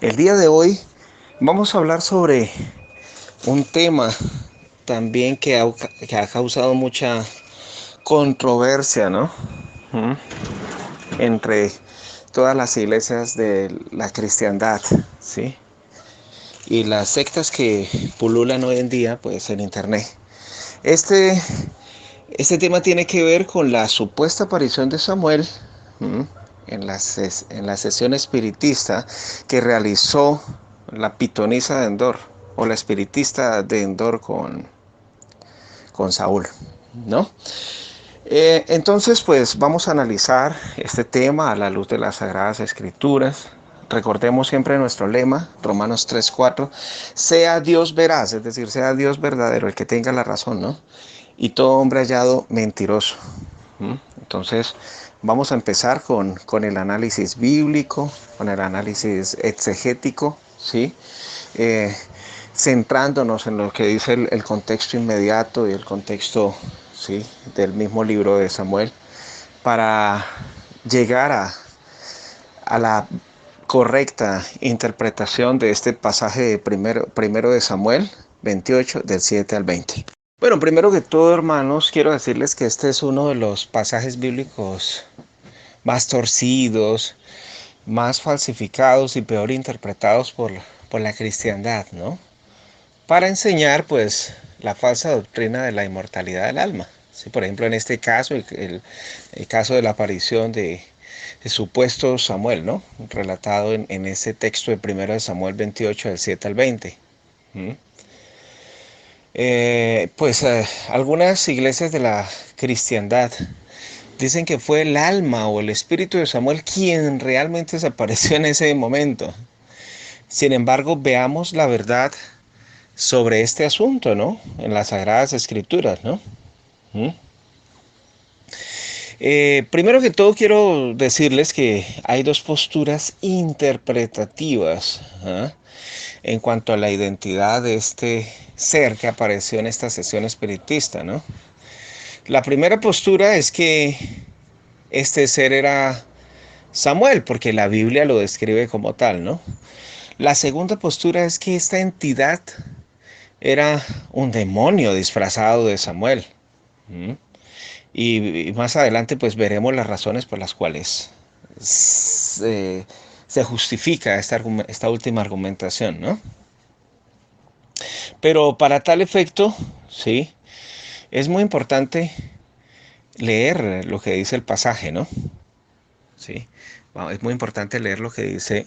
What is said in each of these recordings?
El día de hoy vamos a hablar sobre un tema también que ha causado mucha controversia, ¿no? ¿Mm? Entre todas las iglesias de la cristiandad, ¿sí? Y las sectas que pululan hoy en día, pues en internet. Este, este tema tiene que ver con la supuesta aparición de Samuel, ¿m?, en la sesión espiritista que realizó la pitonisa de Endor, o la espiritista de Endor con Saúl, ¿no? Entonces, pues vamos a analizar este tema a la luz de las Sagradas Escrituras. Recordemos siempre nuestro lema, Romanos 3:4, sea Dios veraz, es decir, sea Dios verdadero, el que tenga la razón, ¿no? Y todo hombre hallado mentiroso. Entonces, vamos a empezar con el análisis bíblico, con el análisis exegético, ¿sí? Eh, Centrándonos en lo que dice el contexto inmediato y el contexto, ¿sí?, del mismo libro de Samuel, para llegar a la correcta interpretación de este pasaje de primero de Samuel 28, del 7 al 20. Bueno, primero que todo, hermanos, quiero decirles que este es uno de los pasajes bíblicos más torcidos, más falsificados y peor interpretados por la cristiandad, ¿no? Para enseñar, pues, la falsa doctrina de la inmortalidad del alma. ¿Sí? Por ejemplo, en este caso, el caso de la aparición de supuesto Samuel, ¿no? Relatado en ese texto de 1 de Samuel 28, del 7 al 20. ¿Mm? Algunas iglesias de la cristiandad dicen que fue el alma o el espíritu de Samuel quien realmente se apareció en ese momento. Sin embargo, veamos la verdad sobre este asunto, ¿no? En las Sagradas Escrituras, ¿no? ¿Mm? Primero que todo quiero decirles que hay dos posturas interpretativas, ¿ah?, en cuanto a la identidad de este ser que apareció en esta sesión espiritista, ¿no? La primera postura es que este ser era Samuel, porque la Biblia lo describe como tal, ¿no? La segunda postura es que esta entidad era un demonio disfrazado de Samuel. ¿Mm? Y más adelante pues veremos las razones por las cuales se justifica esta última argumentación, ¿no? Pero para tal efecto, sí, es muy importante leer lo que dice el pasaje, ¿no? Sí, es muy importante leer lo que dice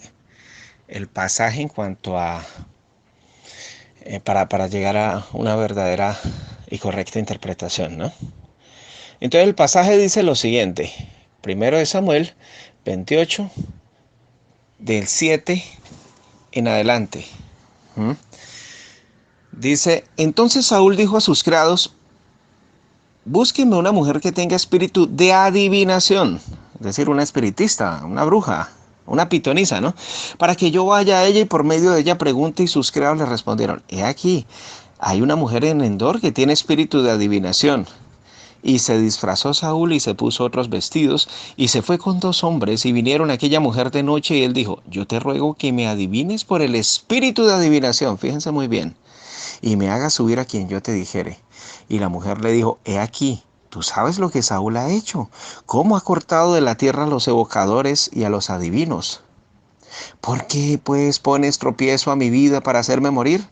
el pasaje en cuanto a para llegar a una verdadera y correcta interpretación, ¿no? Entonces el pasaje dice lo siguiente, primero de Samuel 28, del 7 en adelante. ¿Mm? Dice, entonces Saúl dijo a sus criados, búsquenme una mujer que tenga espíritu de adivinación, es decir, una espiritista, una bruja, una pitonisa, ¿no? Para que yo vaya a ella y por medio de ella pregunte. Y sus criados le respondieron, he aquí, hay una mujer en Endor que tiene espíritu de adivinación. Y se disfrazó Saúl y se puso otros vestidos y se fue con dos hombres y vinieron a aquella mujer de noche y él dijo, yo te ruego que me adivines por el espíritu de adivinación, fíjense muy bien, y me hagas subir a quien yo te dijere. Y la mujer le dijo, he aquí, tú sabes lo que Saúl ha hecho, cómo ha cortado de la tierra a los evocadores y a los adivinos. ¿Por qué pues pones tropiezo a mi vida para hacerme morir?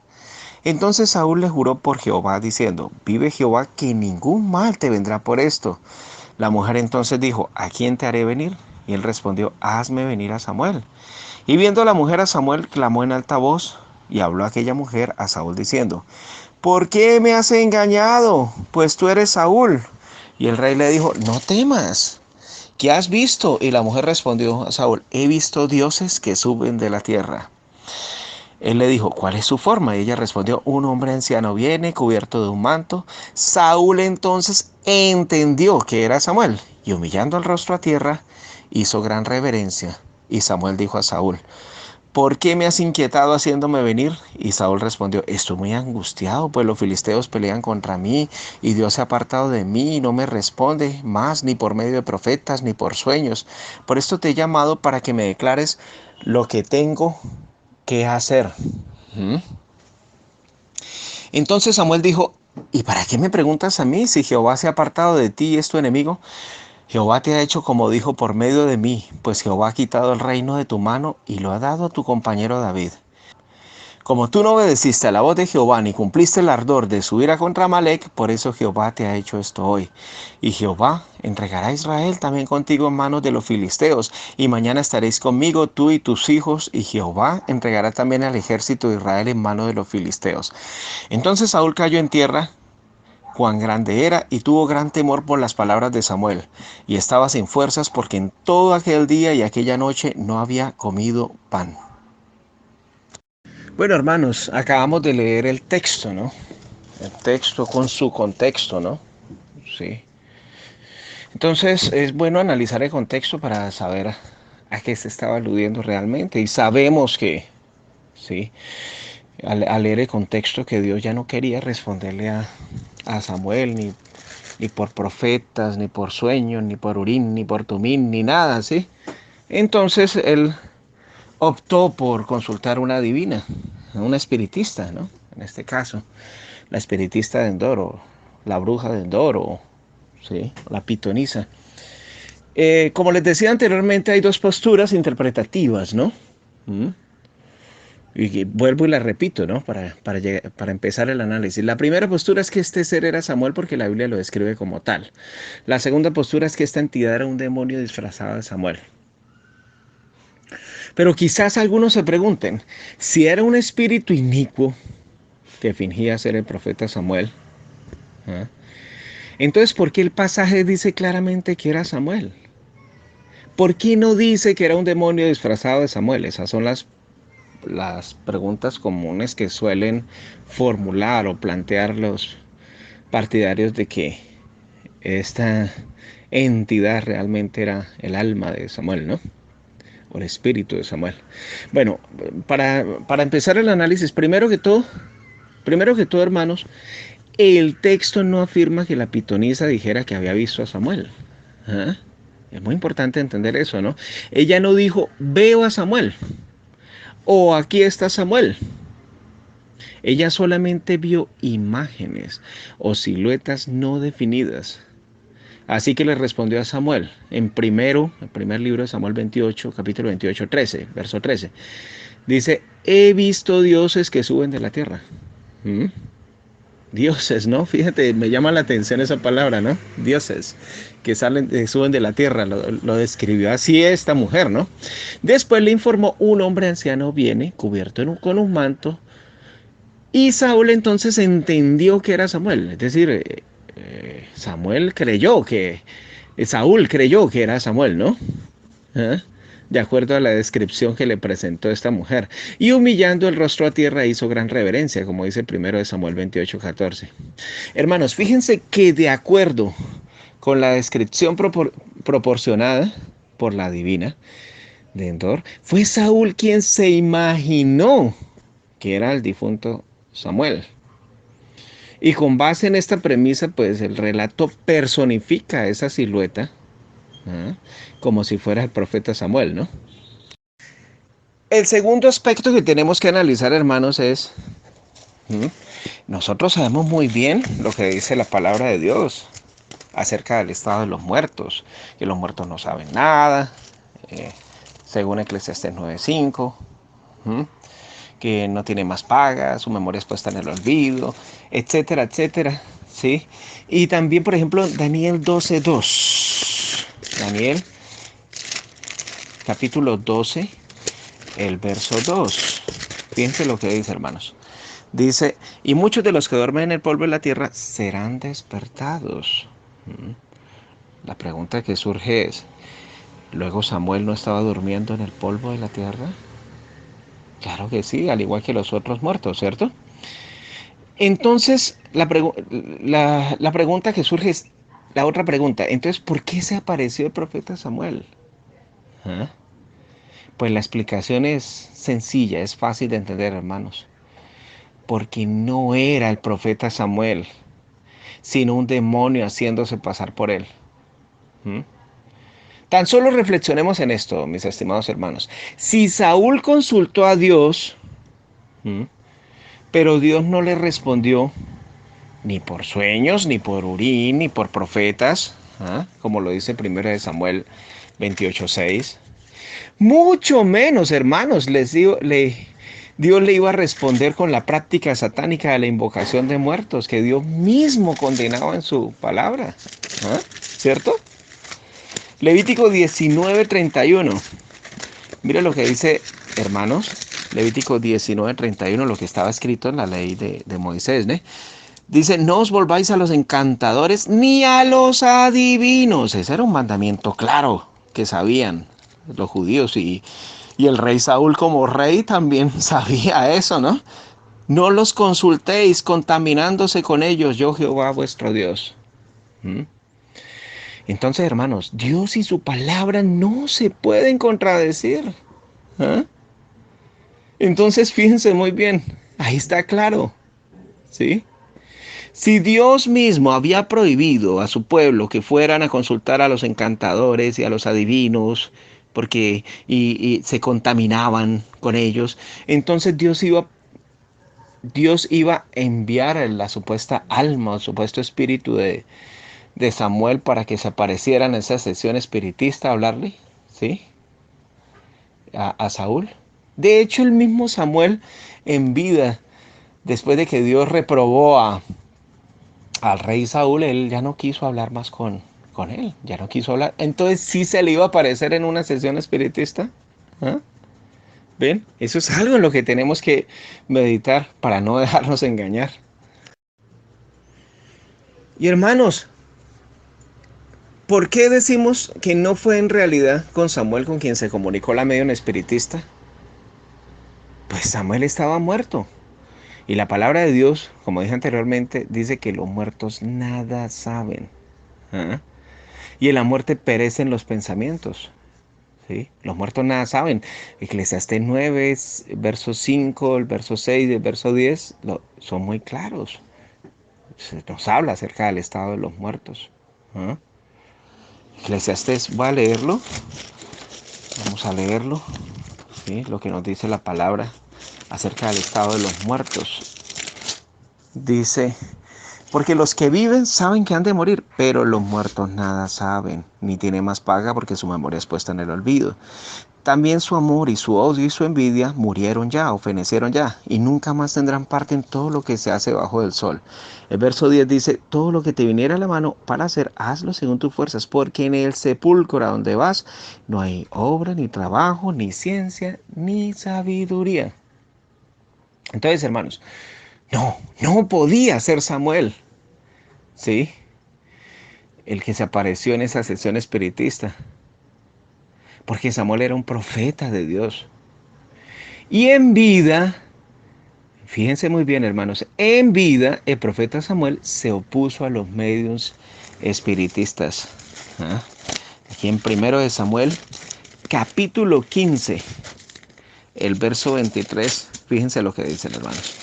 Entonces Saúl le juró por Jehová, diciendo, vive Jehová que ningún mal te vendrá por esto. La mujer entonces dijo, ¿a quién te haré venir? Y él respondió, hazme venir a Samuel. Y viendo la mujer a Samuel, clamó en alta voz, y habló aquella mujer a Saúl diciendo, ¿por qué me has engañado? Pues tú eres Saúl. Y el rey le dijo, no temas. ¿Qué has visto? Y la mujer respondió a Saúl, he visto dioses que suben de la tierra. Él le dijo, ¿cuál es su forma? Y ella respondió, un hombre anciano viene cubierto de un manto. Saúl entonces entendió que era Samuel y humillando el rostro a tierra, hizo gran reverencia. Y Samuel dijo a Saúl, ¿por qué me has inquietado haciéndome venir? Y Saúl respondió, estoy muy angustiado, pues los filisteos pelean contra mí y Dios se ha apartado de mí y no me responde más ni por medio de profetas ni por sueños. Por esto te he llamado para que me declares lo que tengo qué hacer. ¿Mm? Entonces Samuel dijo, ¿y para qué me preguntas a mí si Jehová se ha apartado de ti y es tu enemigo? Jehová te ha hecho como dijo por medio de mí, pues Jehová ha quitado el reino de tu mano y lo ha dado a tu compañero David. Como tú no obedeciste a la voz de Jehová ni cumpliste el ardor de su ira contra Amalec, por eso Jehová te ha hecho esto hoy. Y Jehová entregará a Israel también contigo en manos de los filisteos, y mañana estaréis conmigo tú y tus hijos, y Jehová entregará también al ejército de Israel en manos de los filisteos. Entonces Saúl cayó en tierra, cuán grande era, y tuvo gran temor por las palabras de Samuel, y estaba sin fuerzas porque en todo aquel día y aquella noche no había comido pan. Bueno, hermanos, acabamos de leer el texto, ¿no? El texto con su contexto, ¿no? Sí. Entonces es bueno analizar el contexto para saber a qué se estaba aludiendo realmente. Y sabemos que, sí, al leer el contexto, que Dios ya no quería responderle a Samuel, ni por profetas, ni por sueños, ni por Urín, ni por Tumín, ni nada, ¿sí? Entonces él optó por consultar una divina, una espiritista, ¿no? En este caso, la espiritista de Endor, o la bruja de Endor, o ¿sí? La pitonisa. Como les decía anteriormente, hay dos posturas interpretativas, ¿no? ¿Mm? Y vuelvo y la repito, ¿no? Para empezar el análisis. La primera postura es que este ser era Samuel porque la Biblia lo describe como tal. La segunda postura es que esta entidad era un demonio disfrazado de Samuel. Pero quizás algunos se pregunten, si era un espíritu inicuo que fingía ser el profeta Samuel, ¿eh? Entonces, ¿por qué el pasaje dice claramente que era Samuel? ¿Por qué no dice que era un demonio disfrazado de Samuel? Esas son las preguntas comunes que suelen formular o plantear los partidarios de que esta entidad realmente era el alma de Samuel, ¿no? O el espíritu de Samuel. Bueno, para empezar el análisis, primero que todo, hermanos, el texto no afirma que la pitonisa dijera que había visto a Samuel. ¿Ah? Es muy importante entender eso, ¿no? Ella no dijo, veo a Samuel, o aquí está Samuel. Ella solamente vio imágenes o siluetas no definidas. Así que le respondió a Samuel el primer libro de Samuel 28, capítulo 28, 13, verso 13. Dice, he visto dioses que suben de la tierra. ¿Mm? Dioses, ¿no? Fíjate, me llama la atención esa palabra, ¿no? Dioses que suben de la tierra, lo describió así esta mujer, ¿no? Después le informó, un hombre anciano viene cubierto con un manto, y Saúl entonces entendió que era Samuel, es decir, Samuel creyó que, Saúl creyó que era Samuel, ¿no? ¿Ah? De acuerdo a la descripción que le presentó esta mujer. Y humillando el rostro a tierra hizo gran reverencia, como dice el primero de Samuel 28:14. Hermanos, fíjense que de acuerdo con la descripción proporcionada por la divina de Endor, fue Saúl quien se imaginó que era el difunto Samuel. Y con base en esta premisa, pues el relato personifica esa silueta, ¿ah? Como si fuera el profeta Samuel, ¿no? El segundo aspecto que tenemos que analizar, hermanos, es, ¿sí? Nosotros sabemos muy bien lo que dice la palabra de Dios acerca del estado de los muertos, que los muertos no saben nada, eh, según Eclesiastés 9:5, ¿sí? Que no tiene más paga, su memoria es puesta en el olvido, etcétera, etcétera, ¿sí? Y también, por ejemplo, Daniel 12:2. Daniel, capítulo 12, el verso 2. Fíjense lo que dice, hermanos. Dice, y muchos de los que duermen en el polvo de la tierra serán despertados. La pregunta que surge es, ¿luego Samuel no estaba durmiendo en el polvo de la tierra? Claro que sí, al igual que los otros muertos, ¿cierto? Entonces, la pregunta que surge es la otra pregunta. Entonces, ¿por qué se apareció el profeta Samuel? ¿Ah? Pues la explicación es sencilla, es fácil de entender, hermanos. Porque no era el profeta Samuel, sino un demonio haciéndose pasar por él. ¿Mm? Tan solo reflexionemos en esto, mis estimados hermanos. Si Saúl consultó a Dios ¿Mm? Pero Dios no le respondió ni por sueños, ni por Urín, ni por profetas, ¿ah? Como lo dice 1 Samuel 28:6. Mucho menos, hermanos, Dios le iba a responder con la práctica satánica de la invocación de muertos que Dios mismo condenaba en su palabra. ¿Ah? ¿Cierto? Levítico 19:31. Mira lo que dice, hermanos. Levítico 19:31, lo que estaba escrito en la ley de Moisés, ¿no? Dice, no os volváis a los encantadores ni a los adivinos. Ese era un mandamiento claro que sabían los judíos y el rey Saúl como rey también sabía eso, ¿no? No los consultéis contaminándose con ellos, yo Jehová vuestro Dios. ¿Mm? Entonces, hermanos, Dios y su palabra no se pueden contradecir. ¿Ah? Entonces, fíjense muy bien, ahí está claro, ¿sí? Si Dios mismo había prohibido a su pueblo que fueran a consultar a los encantadores y a los adivinos, porque y se contaminaban con ellos, entonces Dios iba a enviar a la supuesta alma o supuesto espíritu de Samuel para que se apareciera en esa sesión espiritista a hablarle, ¿sí? A Saúl. De hecho, el mismo Samuel en vida, después de que Dios reprobó al rey Saúl, él ya no quiso hablar más con él, ya no quiso hablar. Entonces sí se le iba a aparecer en una sesión espiritista. ¿Ah? ¿Ven? Eso es algo en lo que tenemos que meditar para no dejarnos engañar. Y hermanos, ¿por qué decimos que no fue en realidad con Samuel con quien se comunicó la medium espiritista? Pues Samuel estaba muerto. Y la palabra de Dios, como dije anteriormente, dice que los muertos nada saben. ¿Ah? Y en la muerte perecen los pensamientos. ¿Sí? Los muertos nada saben. Eclesiastés 9, verso 5, el verso 6, el verso 10, son muy claros. Se nos habla acerca del estado de los muertos. ¿Ah? Eclesiastés, voy a leerlo. Vamos a leerlo. ¿Sí? Lo que nos dice la palabra acerca del estado de los muertos. Dice, porque los que viven saben que han de morir, pero los muertos nada saben, ni tienen más paga porque su memoria es puesta en el olvido. También su amor y su odio y su envidia murieron ya o fenecieron ya, y nunca más tendrán parte en todo lo que se hace bajo del sol. El verso 10 dice, todo lo que te viniera a la mano para hacer, hazlo según tus fuerzas, porque en el sepulcro a donde vas no hay obra, ni trabajo, ni ciencia, ni sabiduría. Entonces, hermanos, no podía ser Samuel, ¿sí? El que se apareció en esa sesión espiritista, porque Samuel era un profeta de Dios. Y en vida, fíjense muy bien, hermanos, en vida el profeta Samuel se opuso a los medios espiritistas. ¿Ah? Aquí en 1 Samuel, capítulo 15, el verso 23, fíjense lo que dicen, hermanos.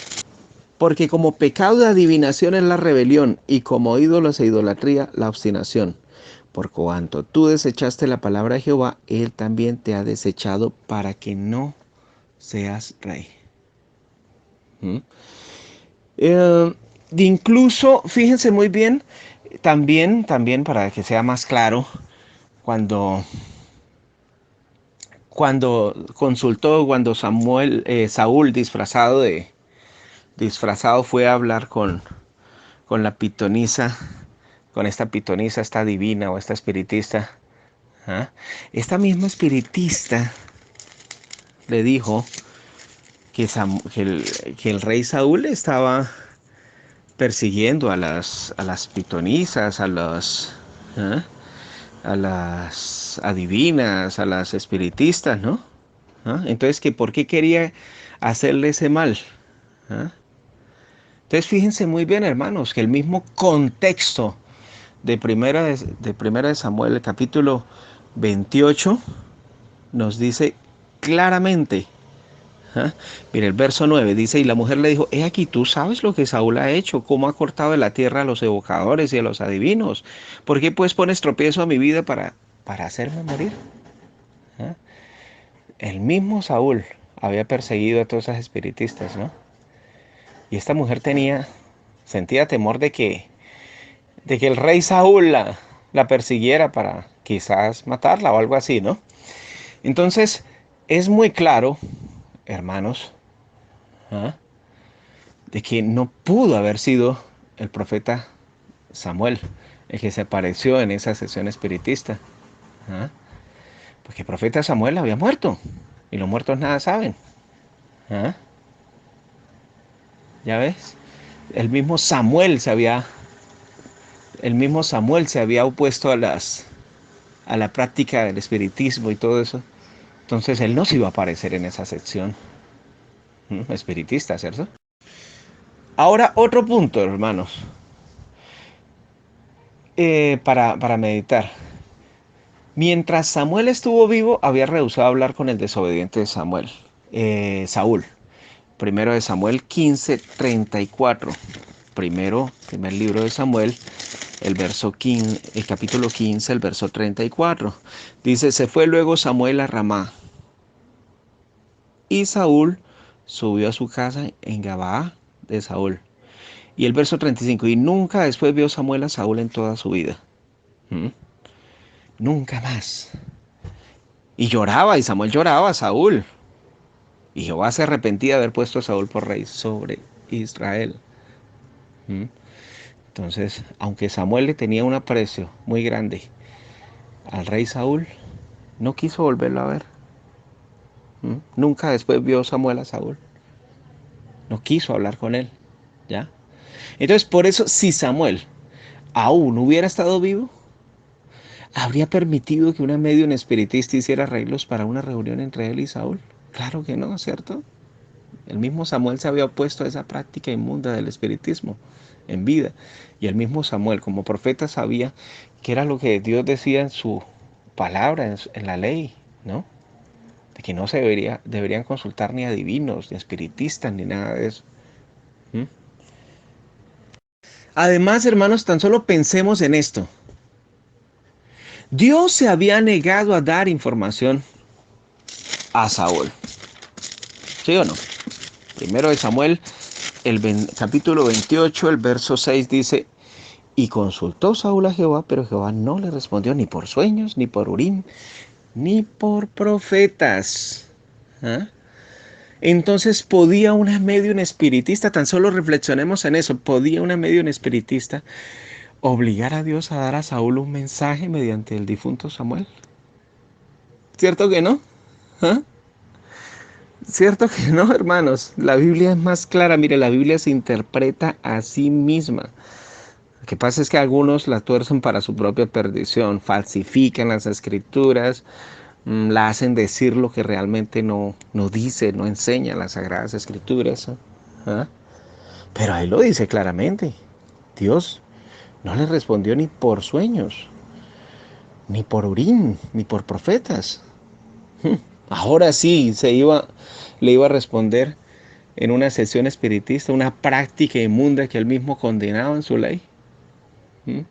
Porque como pecado de adivinación es la rebelión, y como ídolos e idolatría la obstinación. Por cuanto tú desechaste la palabra de Jehová, él también te ha desechado para que no seas rey. ¿Mm? Eh, Incluso, fíjense muy bien, también para que sea más claro, cuando, cuando Saúl disfrazado fue a hablar con la pitonisa, con esta pitonisa, esta divina o esta espiritista. ¿Ah? Esta misma espiritista le dijo que el rey Saúl estaba persiguiendo a las pitonisas, ¿ah? A las adivinas, a las espiritistas, ¿no? ¿Ah? Entonces, que ¿por qué quería hacerle ese mal? ¿Ah? Entonces, fíjense muy bien, hermanos, que el mismo contexto de primera de Samuel, el capítulo 28, nos dice claramente. ¿Ah? Mire, el verso 9 dice, y la mujer le dijo, he aquí, tú sabes lo que Saúl ha hecho, cómo ha cortado de la tierra a los evocadores y a los adivinos. ¿Por qué pues pones tropiezo a mi vida para hacerme morir? ¿Ah? El mismo Saúl. había perseguido a todas esas espiritistas, ¿no? Y esta mujer sentía temor de que el rey Saúl la persiguiera para quizás matarla o algo así, ¿no? Entonces, es muy claro, hermanos, ¿ah?, de que no pudo haber sido el profeta Samuel el que se apareció en esa sesión espiritista, ¿ah?, porque el profeta Samuel había muerto y los muertos nada saben, ¿ah? ¿Ya ves? El mismo Samuel se había, el mismo Samuel se había opuesto a la práctica del espiritismo y todo eso. Entonces él no se iba a aparecer en esa sección espiritista, ¿cierto? Ahora otro punto, hermanos, para meditar. Mientras Samuel estuvo vivo, había rehusado hablar con el desobediente de Saúl. Primero de Samuel 15:34. Primer libro de Samuel, el capítulo 15, el verso 34. Dice, se fue luego Samuel a Ramá, y Saúl subió a su casa en Gabaa de Saúl. Y el verso 35, y nunca después vio Samuel a Saúl en toda su vida. ¿Mm? Nunca más. Y lloraba, y Samuel lloraba a Saúl. Y Jehová se arrepentía de haber puesto a Saúl por rey sobre Israel. ¿Mm? Entonces, aunque Samuel le tenía un aprecio muy grande al rey Saúl, no quiso volverlo a ver. Nunca después vio Samuel a Saúl. No quiso hablar con él. ¿Ya? Entonces, por eso, si Samuel aún hubiera estado vivo, ¿habría permitido que una medium espiritista hiciera arreglos para una reunión entre él y Saúl? Claro que no, ¿cierto? El mismo Samuel se había opuesto a esa práctica inmunda del espiritismo en vida. Y el mismo Samuel, como profeta, sabía que era lo que Dios decía en su palabra, en la ley, ¿no? De que no se deberían consultar ni adivinos, ni espiritistas, ni nada de eso. ¿Mm? Además, hermanos, tan solo pensemos en esto. Dios se había negado a dar información a Saúl. ¿Sí o no? Primero de Samuel, capítulo 28, el verso 6 dice, y consultó Saúl a Jehová, pero Jehová no le respondió ni por sueños, ni por Urim, ni por profetas. ¿Ah? Entonces, ¿podía una medium espiritista, tan solo reflexionemos en eso, podía una medium espiritista obligar a Dios a dar a Saúl un mensaje mediante el difunto Samuel? ¿Cierto que no? ¿Ah? ¿Cierto que no, hermanos? La Biblia es más clara. Mire, la Biblia se interpreta a sí misma. Lo que pasa es que algunos la tuercen para su propia perdición, falsifican las escrituras, la hacen decir lo que realmente no dice, no enseña las sagradas escrituras. ¿Ah? Pero ahí lo dice claramente. Dios no le respondió ni por sueños, ni por Urim, ni por profetas. Ahora sí le iba a responder en una sesión espiritista, una práctica inmunda que él mismo condenaba en su ley. ¿Mm?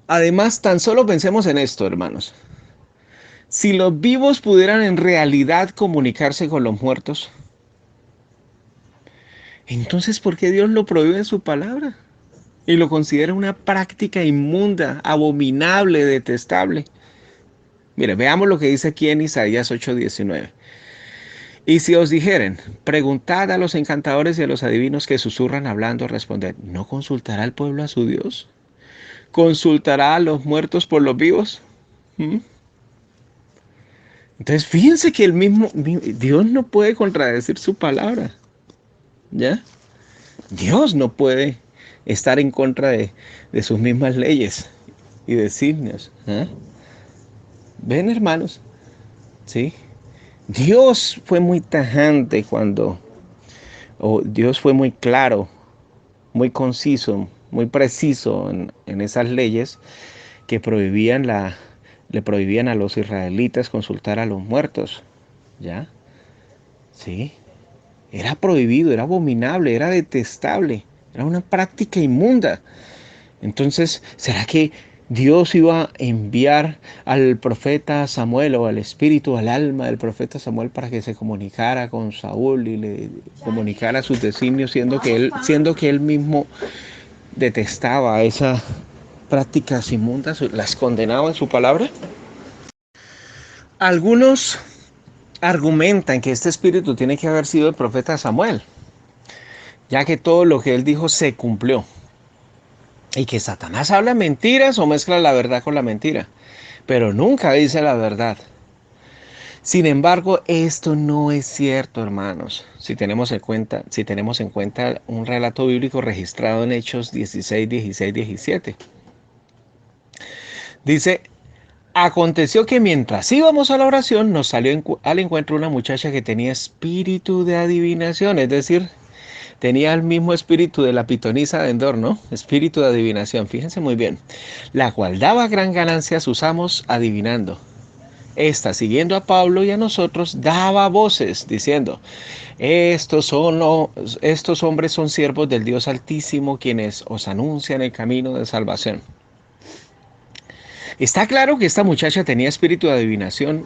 Además, tan solo pensemos en esto, hermanos. Si los vivos pudieran en realidad comunicarse con los muertos, entonces ¿por qué Dios lo prohíbe en su palabra? Y lo considera una práctica inmunda, abominable, detestable. Mire, veamos lo que dice aquí en Isaías 8:19. Y si os dijeren, preguntad a los encantadores y a los adivinos que susurran hablando, responded, ¿no consultará el pueblo a su Dios? ¿Consultará a los muertos por los vivos? ¿Mm? Entonces fíjense que el mismo Dios no puede contradecir su palabra, ¿ya? Dios no puede estar en contra de sus mismas leyes y designios. ¿Eh? ¿Ven, hermanos? ¿Sí? Dios fue muy tajante Dios fue muy claro, muy conciso, muy preciso en esas leyes que le prohibían a los israelitas consultar a los muertos, ¿ya? Sí, era prohibido, era abominable, era detestable, era una práctica inmunda. Entonces, ¿será que Dios iba a enviar al profeta Samuel o al espíritu, al alma del profeta Samuel para que se comunicara con Saúl y le comunicara sus designios, siendo que él mismo detestaba esas prácticas inmundas, las condenaba en su palabra. Algunos argumentan que este espíritu tiene que haber sido el profeta Samuel, ya que todo lo que él dijo se cumplió. Y que Satanás habla mentiras o mezcla la verdad con la mentira, pero nunca dice la verdad. Sin embargo, esto no es cierto, hermanos. Si tenemos en cuenta un relato bíblico registrado en Hechos 16, 16, 17. Dice, aconteció que mientras íbamos a la oración, nos salió al encuentro una muchacha que tenía espíritu de adivinación, es decir, tenía el mismo espíritu de la pitonisa de Endor, ¿no? Espíritu de adivinación, fíjense muy bien. La cual daba gran ganancia a sus amos adivinando. Esta, siguiendo a Pablo y a nosotros, daba voces, diciendo, estos hombres son siervos del Dios Altísimo, quienes os anuncian el camino de salvación. Está claro que esta muchacha tenía espíritu de adivinación,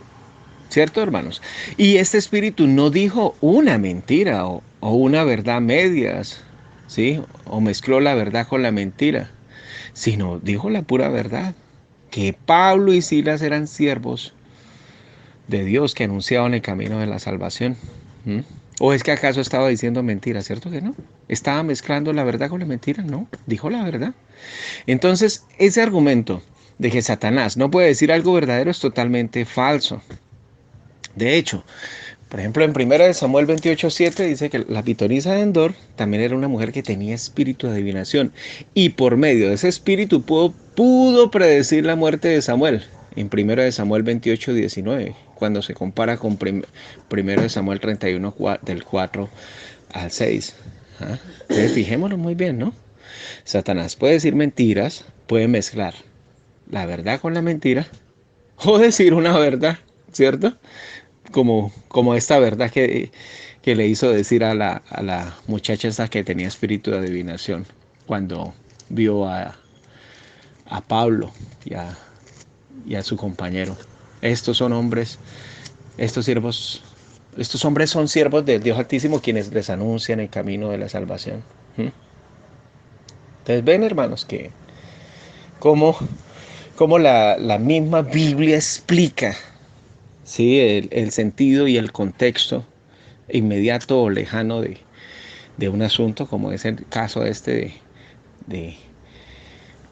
¿cierto, hermanos? Y este espíritu no dijo una mentira o una verdad medias, ¿sí? O mezcló la verdad con la mentira, sino dijo la pura verdad, que Pablo y Silas eran siervos de Dios que anunciaban el camino de la salvación. ¿Mm? ¿O es que acaso estaba diciendo mentiras? ¿Cierto que no? ¿Estaba mezclando la verdad con la mentira? No, dijo la verdad. Entonces, ese argumento de que Satanás no puede decir algo verdadero es totalmente falso. De hecho, por ejemplo, en 1 Samuel 28:7 dice que la pitonisa de Endor también era una mujer que tenía espíritu de adivinación y por medio de ese espíritu pudo predecir la muerte de Samuel. En 1 Samuel 28:19, cuando se compara con 1 Samuel 31 del 4 al 6. ¿Ah? Entonces, fijémonos muy bien, ¿no? Satanás puede decir mentiras, puede mezclar la verdad con la mentira o decir una verdad, ¿cierto? Como esta verdad que le hizo decir a la muchacha esa que tenía espíritu de adivinación cuando vio a Pablo y y a su compañero. Estos son hombres, estos siervos, estos hombres son siervos del Dios Altísimo quienes les anuncian el camino de la salvación. ¿Mm? Entonces ven, hermanos, que como, como la misma Biblia explica, ¿sí? El sentido y el contexto inmediato o lejano de un asunto, como es el caso este de,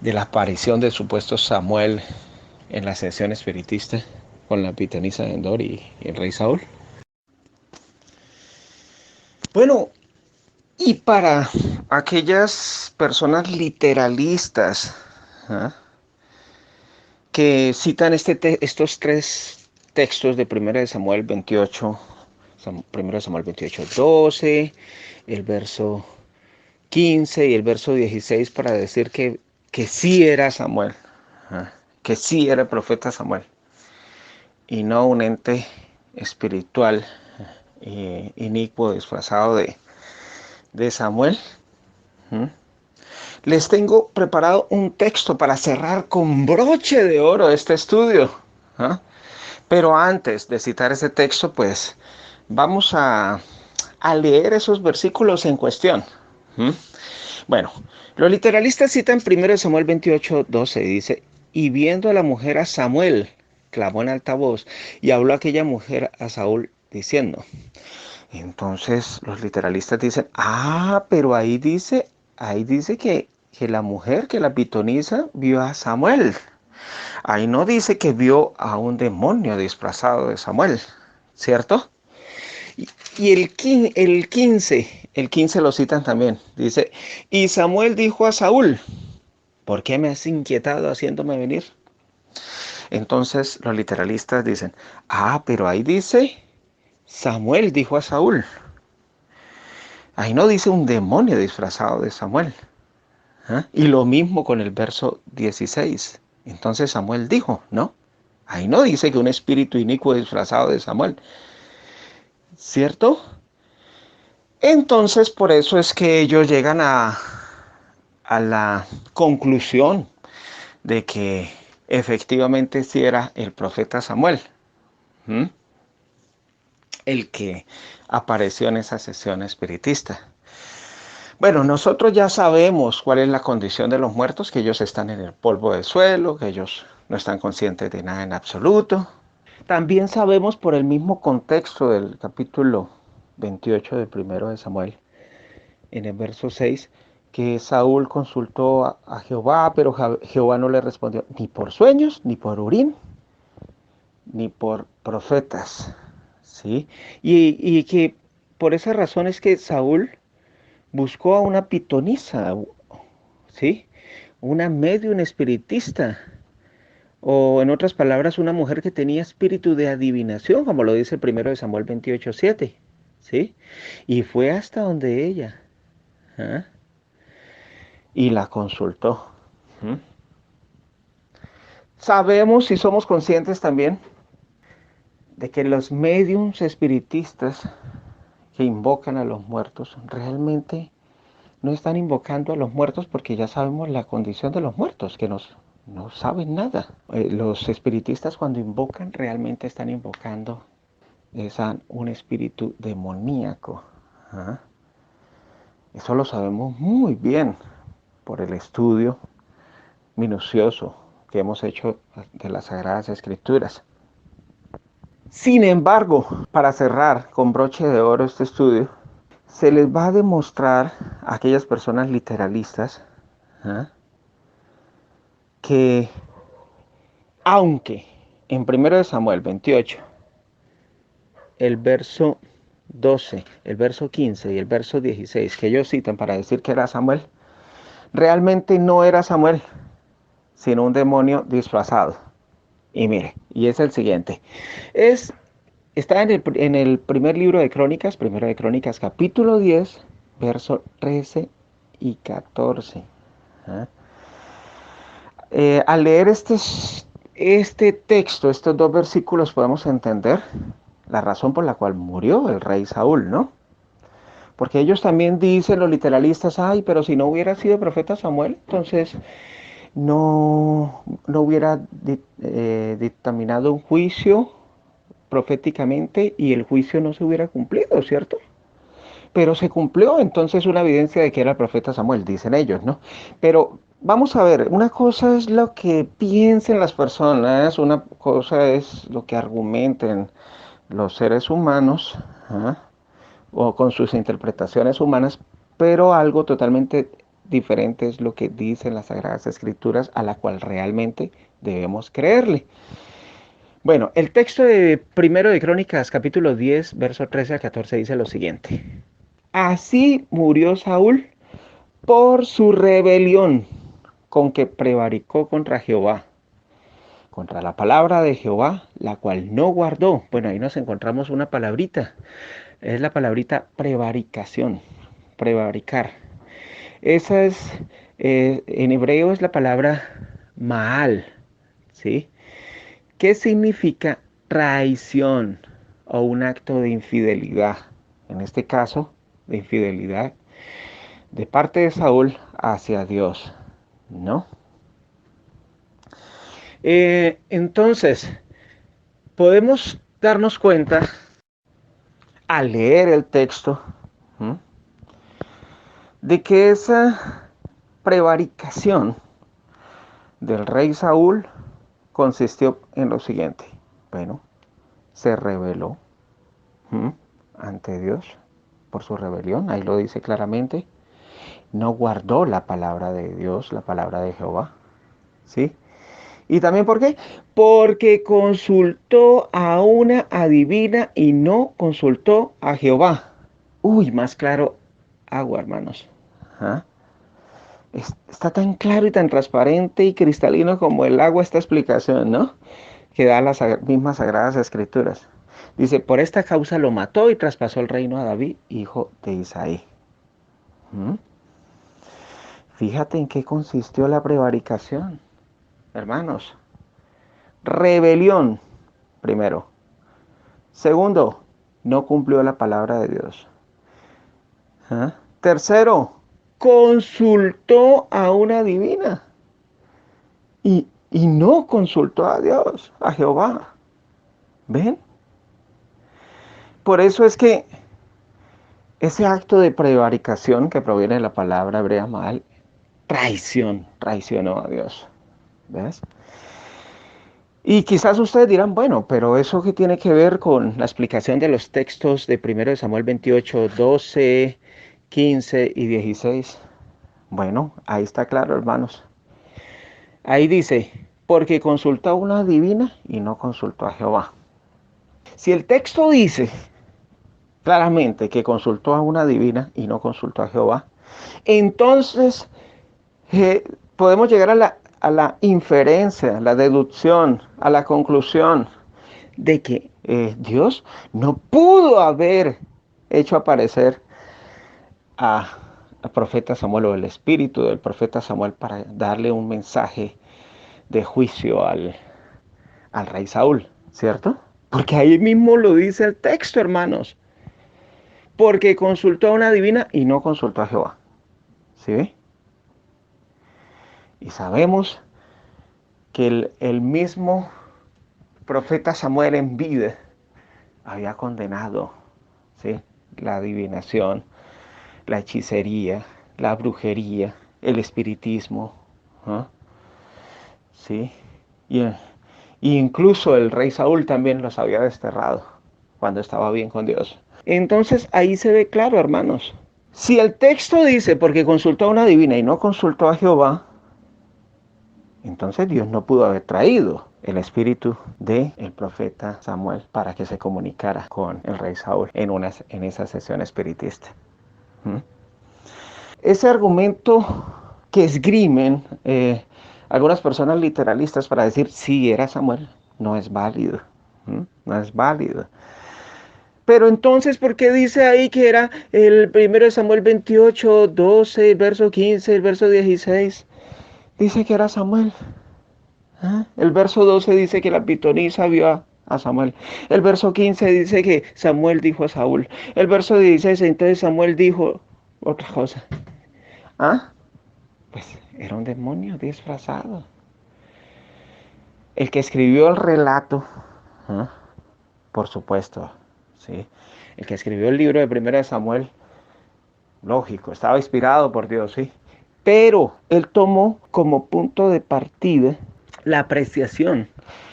de la aparición del supuesto Samuel en la ascensión espiritista con la pitonisa de Endor y el rey Saúl. Bueno, y para aquellas personas literalistas, ¿ah?, que citan estos tres textos de 1 Samuel 28, 1 Samuel 28:12, el verso 15 y el verso 16 para decir que sí era Samuel, ¿ah?, que sí era el profeta Samuel y no un ente espiritual inicuo disfrazado de Samuel. ¿Mm? Les tengo preparado un texto para cerrar con broche de oro este estudio. ¿Ah? Pero antes de citar ese texto, pues vamos a leer esos versículos en cuestión. ¿Mm? Bueno, los literalistas citan 1 Samuel 28:12 y dice, y viendo a la mujer a Samuel, clamó en alta voz, y habló aquella mujer a Saúl diciendo. Entonces los literalistas dicen, pero ahí dice que la mujer, que la pitonisa, vio a Samuel. Ahí no dice que vio a un demonio disfrazado de Samuel, ¿cierto? Y el 15 lo citan también. Dice, y Samuel dijo a Saúl, ¿por qué me has inquietado haciéndome venir? Entonces los literalistas dicen, pero ahí dice, Samuel dijo a Saúl. Ahí no dice un demonio disfrazado de Samuel. ¿Ah? Y lo mismo con el verso 16. Entonces Samuel dijo, ¿no? Ahí no dice que un espíritu inicuo disfrazado de Samuel, ¿cierto? Entonces por eso es que ellos llegan a la conclusión de que efectivamente sí era el profeta Samuel, ¿m? El que apareció en esa sesión espiritista. Bueno, nosotros ya sabemos cuál es la condición de los muertos, que ellos están en el polvo del suelo, que ellos no están conscientes de nada en absoluto. También sabemos por el mismo contexto del capítulo 28 del primero de Samuel, en el verso 6, que Saúl consultó a Jehová, pero Jehová no le respondió ni por sueños, ni por Urim, ni por profetas. ¿Sí? Y que por esa razón es que Saúl buscó a una pitonisa, ¿sí? Una medium espiritista, o en otras palabras, una mujer que tenía espíritu de adivinación, como lo dice el primero de Samuel 28:7, ¿sí? Y fue hasta donde ella, ¿ah? Y la consultó. ¿Mm? Sabemos y somos conscientes también de que los mediums espiritistas que invocan a los muertos realmente no están invocando a los muertos porque ya sabemos la condición de los muertos, que no saben nada. Los espiritistas cuando invocan realmente están invocando un espíritu demoníaco. ¿Ah? Eso lo sabemos muy bien por el estudio minucioso que hemos hecho de las Sagradas Escrituras. Sin embargo, para cerrar con broche de oro este estudio, se les va a demostrar a aquellas personas literalistas, ¿ah?, que aunque en 1 Samuel 28, el verso 12, el verso 15 y el verso 16, que ellos citan para decir que era Samuel, realmente no era Samuel, sino un demonio disfrazado. Y mire, y es el siguiente. Está en el primer libro de Crónicas, primero de Crónicas, capítulo 10, verso 13 y 14. ¿Ah? Al leer este texto, estos dos versículos, podemos entender la razón por la cual murió el rey Saúl, ¿no? Porque ellos también dicen, los literalistas, ay, pero si no hubiera sido profeta Samuel, entonces no hubiera dictaminado un juicio proféticamente y el juicio no se hubiera cumplido, ¿cierto? Pero se cumplió, entonces una evidencia de que era el profeta Samuel, dicen ellos, ¿no? Pero vamos a ver, una cosa es lo que piensen las personas, una cosa es lo que argumenten los seres humanos, ¿ah?, o con sus interpretaciones humanas, pero algo totalmente diferente es lo que dicen las Sagradas Escrituras, a la cual realmente debemos creerle. Bueno, el texto de Primero de Crónicas, capítulo 10, verso 13 al 14, dice lo siguiente. Así murió Saúl por su rebelión, con que prevaricó contra Jehová, contra la palabra de Jehová, la cual no guardó. Bueno, ahí nos encontramos una palabrita, es la palabrita prevaricación, prevaricar. Esa es, en hebreo es la palabra maal, ¿sí? ¿Qué significa traición o un acto de infidelidad? En este caso, de infidelidad de parte de Saúl hacia Dios, ¿no? Entonces, podemos darnos cuenta al leer el texto, ¿m?, de que esa prevaricación del rey Saúl consistió en lo siguiente. Bueno, se rebeló, ¿m?, ante Dios por su rebelión, ahí lo dice claramente. No guardó la palabra de Dios, la palabra de Jehová, ¿sí? ¿Y también por qué? Porque consultó a una adivina y no consultó a Jehová. Uy, más claro, agua, hermanos. ¿Ah? Está tan claro y tan transparente y cristalino como el agua esta explicación, ¿no?, que da las mismas Sagradas Escrituras. Dice, por esta causa lo mató y traspasó el reino a David, hijo de Isaí. ¿Mm? Fíjate en qué consistió la prevaricación, hermanos. Rebelión, primero. Segundo, no cumplió la palabra de Dios. ¿Ah? Tercero, consultó a una divina. y no consultó a Dios, a Jehová. ¿Ven? Por eso es que ese acto de prevaricación que proviene de la palabra hebrea mal, traicionó a Dios. ¿Ves? Y quizás ustedes dirán, bueno, pero eso que tiene que ver con la explicación de los textos de 1 Samuel 28, 12, 15 y 16. Bueno, ahí está claro, hermanos. Ahí dice, porque consultó a una divina y no consultó a Jehová. Si el texto dice claramente que consultó a una divina y no consultó a Jehová, entonces podemos llegar a la inferencia, a la deducción, a la conclusión de que Dios no pudo haber hecho aparecer al profeta Samuel o el espíritu del profeta Samuel para darle un mensaje de juicio al rey Saúl, ¿cierto? Porque ahí mismo lo dice el texto, hermanos. Porque consultó a una divina y no consultó a Jehová. ¿Sí? Y sabemos que el mismo profeta Samuel en vida había condenado, ¿sí?, la adivinación, la hechicería, la brujería, el espiritismo, ¿eh? ¿Sí? Y, y incluso el rey Saúl también los había desterrado cuando estaba bien con Dios. Entonces ahí se ve claro, hermanos. Si el texto dice porque consultó a una divina y no consultó a Jehová, entonces Dios no pudo haber traído el espíritu del profeta Samuel para que se comunicara con el rey Saúl en esa sesión espiritista. ¿Mm? Ese argumento que esgrimen algunas personas literalistas para decir sí era Samuel no es válido. No es válido. Pero entonces, ¿por qué dice ahí que era el 1 Samuel 28, 12, el verso 15, el verso 16? Dice que era Samuel. ¿Ah? El verso 12 dice que la pitonisa vio a Samuel. El verso 15 dice que Samuel dijo a Saúl. El verso 16, entonces Samuel dijo otra cosa. ¿Ah? Pues era un demonio disfrazado. El que escribió el relato, ¿ah?, por supuesto, ¿sí?, el que escribió el libro de 1 Samuel, lógico, estaba inspirado por Dios, ¿sí? Pero él tomó como punto de partida la apreciación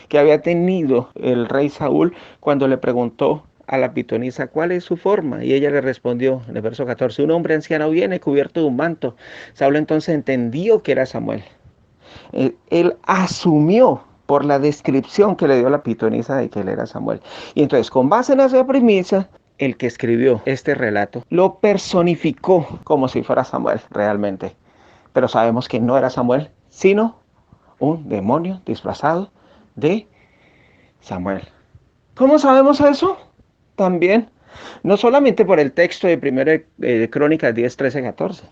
que había tenido el rey Saúl cuando le preguntó a la pitonisa cuál es su forma, y ella le respondió en el verso 14, un hombre anciano viene cubierto de un manto. Saúl entonces entendió que era Samuel. Él asumió por la descripción que le dio la pitonisa de que él era Samuel. Y entonces, con base en esa premisa, el que escribió este relato lo personificó como si fuera Samuel realmente. Pero sabemos que no era Samuel, sino un demonio disfrazado de Samuel. ¿Cómo sabemos eso? También, no solamente por el texto de 1 Crónicas 10, 13, 14,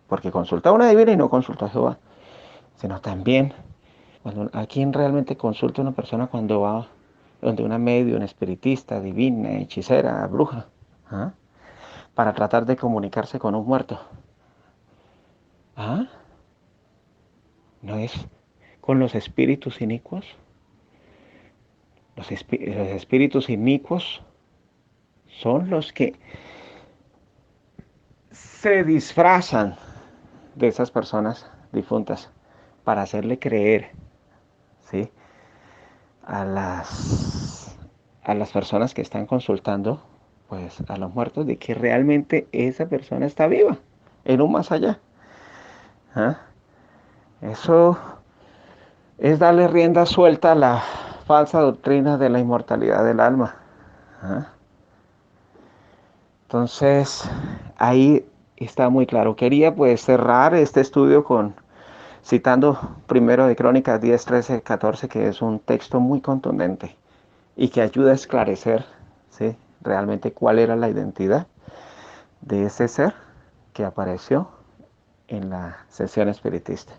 porque consultó a una divina y no consultó a Jehová, sino también a quién realmente consulta una persona cuando va donde una medio, una espiritista, divina, hechicera, bruja, ¿ah?, para tratar de comunicarse con un muerto. ¿Ah? ¿No es con los espíritus inicuos? Los espíritus inicuos son los que se disfrazan de esas personas difuntas para hacerle creer, ¿sí?, a las personas que están consultando, pues a los muertos, de que realmente esa persona está viva en un más allá. ¿Ah? Eso es darle rienda suelta a la falsa doctrina de la inmortalidad del alma. ¿Ah? Entonces, ahí está muy claro. Quería pues cerrar este estudio citando primero de Crónicas 10, 13, 14, que es un texto muy contundente y que ayuda a esclarecer, ¿sí?, realmente cuál era la identidad de ese ser que apareció en la sesión espiritista.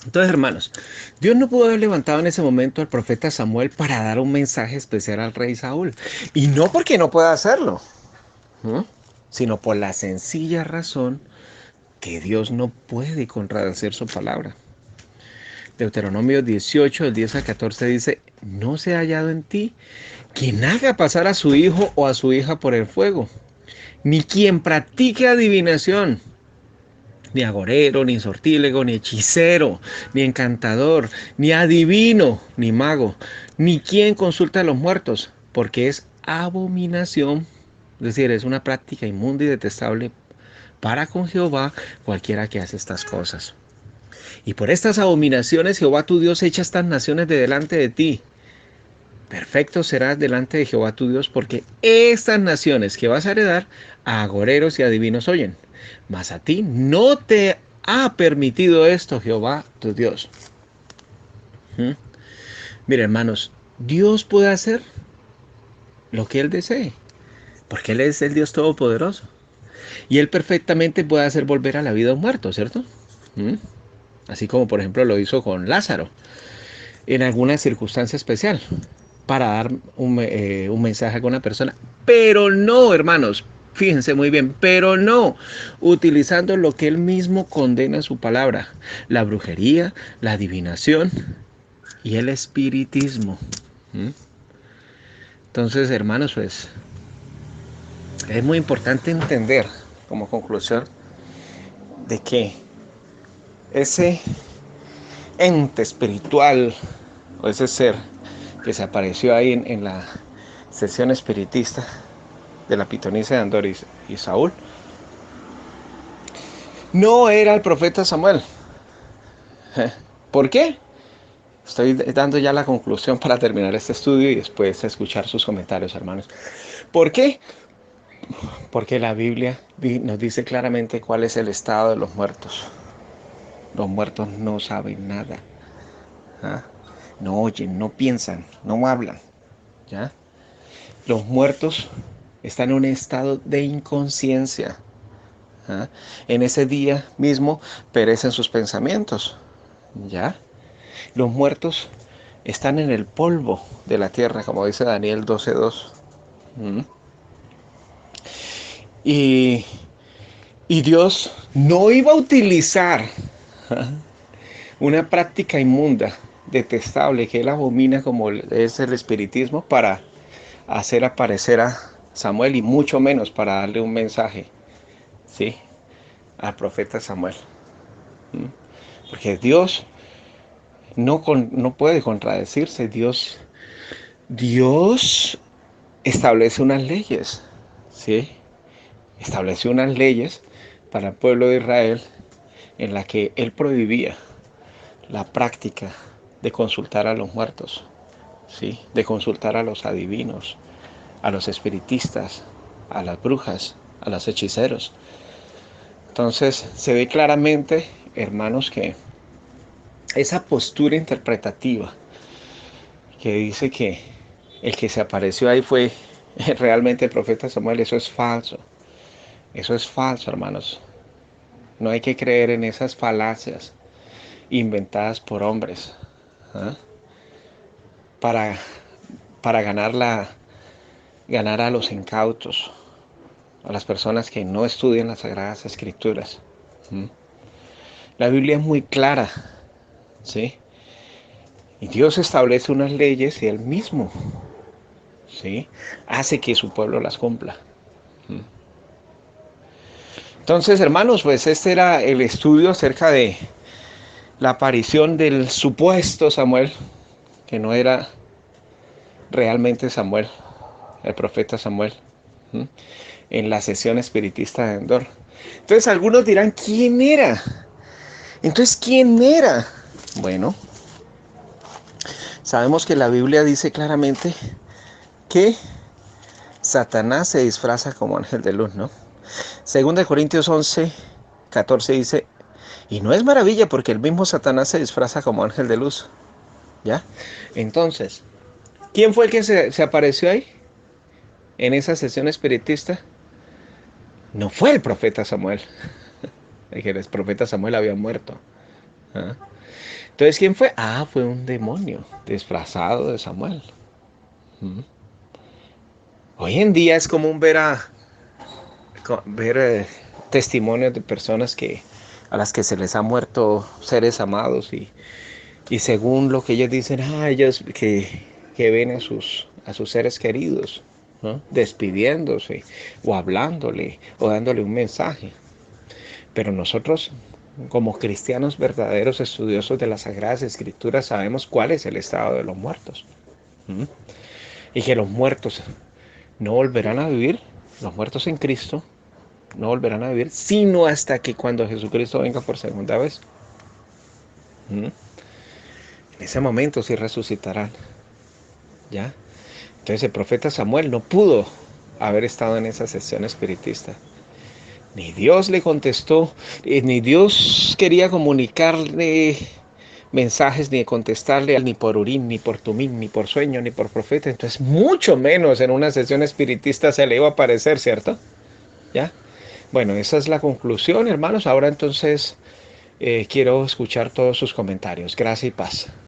Entonces, hermanos, Dios no pudo haber levantado en ese momento al profeta Samuel para dar un mensaje especial al rey Saúl. Y no porque no pueda hacerlo, ¿eh?, sino por la sencilla razón que Dios no puede contradecir su palabra. Deuteronomio 18, del 10 al 14 dice, no se ha hallado en ti quien haga pasar a su hijo o a su hija por el fuego, ni quien practique adivinación, ni agorero, ni sortílego, ni hechicero, ni encantador, ni adivino, ni mago, ni quien consulta a los muertos, porque es abominación, es decir, es una práctica inmunda y detestable para con Jehová cualquiera que hace estas cosas. Y por estas abominaciones Jehová tu Dios echa estas naciones de delante de ti. Perfecto serás delante de Jehová tu Dios, porque estas naciones que vas a heredar a agoreros y adivinos oyen. Mas a ti no te ha permitido esto Jehová tu Dios. ¿Mm? Mira, hermanos, Dios puede hacer lo que Él desee, porque Él es el Dios Todopoderoso. Y Él perfectamente puede hacer volver a la vida a un muerto, ¿cierto? ¿Mm? Así como por ejemplo lo hizo con Lázaro, en alguna circunstancia especial, para dar un mensaje a una persona. Pero no, hermanos, fíjense muy bien, pero no utilizando lo que él mismo condena en su palabra, la brujería, la adivinación y el espiritismo. ¿Mm? Entonces, hermanos, pues es muy importante entender como conclusión de que ese ente espiritual o ese ser que se apareció ahí en la sesión espiritista de la pitonisa de Andor y Saúl, no era el profeta Samuel. ¿Por qué? Estoy dando ya la conclusión para terminar este estudio y después escuchar sus comentarios, hermanos. ¿Por qué? Porque la Biblia nos dice claramente cuál es el estado de los muertos. Los muertos no saben nada. ¿Ah? No oyen, no piensan, no hablan. ¿Ya? Los muertos están en un estado de inconsciencia. ¿Ah? En ese día mismo perecen sus pensamientos. ¿Ya? Los muertos están en el polvo de la tierra, como dice Daniel 12:2. ¿Mm? Y, y Dios no iba a utilizar una práctica inmunda, detestable, que él abomina como es el espiritismo, para hacer aparecer a Samuel y mucho menos para darle un mensaje, ¿sí? Al profeta Samuel. ¿Mm? Porque Dios no puede contradecirse. Dios establece unas leyes, ¿sí? Estableció unas leyes para el pueblo de Israel en la que él prohibía la práctica de consultar a los muertos, ¿sí? De consultar a los adivinos, a los espiritistas, a las brujas, a los hechiceros. Entonces se ve claramente, hermanos, que esa postura interpretativa que dice que el que se apareció ahí fue realmente el profeta Samuel, eso es falso. Eso es falso, hermanos. No hay que creer en esas falacias inventadas por hombres, ¿eh? para, para ganar a los incautos, a las personas que no estudian las Sagradas Escrituras. ¿Mm? La Biblia es muy clara, ¿sí? Y Dios establece unas leyes y Él mismo, ¿sí? Hace que su pueblo las cumpla. ¿Mm? Entonces, hermanos, pues este era el estudio acerca de la aparición del supuesto Samuel, que no era realmente Samuel, el profeta Samuel, ¿sí? En la sesión espiritista de Endor. Entonces algunos dirán, ¿quién era? Entonces, ¿quién era? Bueno, sabemos que la Biblia dice claramente que Satanás se disfraza como ángel de luz, ¿no? Segunda de Corintios 11:14 dice, y no es maravilla porque el mismo Satanás se disfraza como ángel de luz, ¿ya? Entonces, ¿quién fue el que se apareció ahí en esa sesión espiritista? No fue el profeta Samuel. El profeta Samuel había muerto. ¿Ah? Entonces, ¿quién fue? Ah, fue un demonio disfrazado de Samuel. ¿Mm? Hoy en día es común ver testimonios de personas a las que se les ha muerto seres amados Y según lo que ellos dicen, ellos que ven a sus seres queridos, ¿no? Despidiéndose o hablándole o dándole un mensaje. Pero nosotros, como cristianos verdaderos estudiosos de las Sagradas Escrituras, sabemos cuál es el estado de los muertos. ¿Mm? Y que los muertos no volverán a vivir, los muertos en Cristo no volverán a vivir, sino hasta que cuando Jesucristo venga por segunda vez. ¿Mm? En ese momento sí resucitarán. ¿Ya? Entonces el profeta Samuel no pudo haber estado en esa sesión espiritista. Ni Dios le contestó, ni Dios quería comunicarle mensajes, ni contestarle ni por Urim, ni por Tumim, ni por sueño, ni por profeta. Entonces, mucho menos en una sesión espiritista se le iba a aparecer, ¿cierto? ¿Ya? Bueno, esa es la conclusión, hermanos. Ahora entonces quiero escuchar todos sus comentarios. Gracias y paz.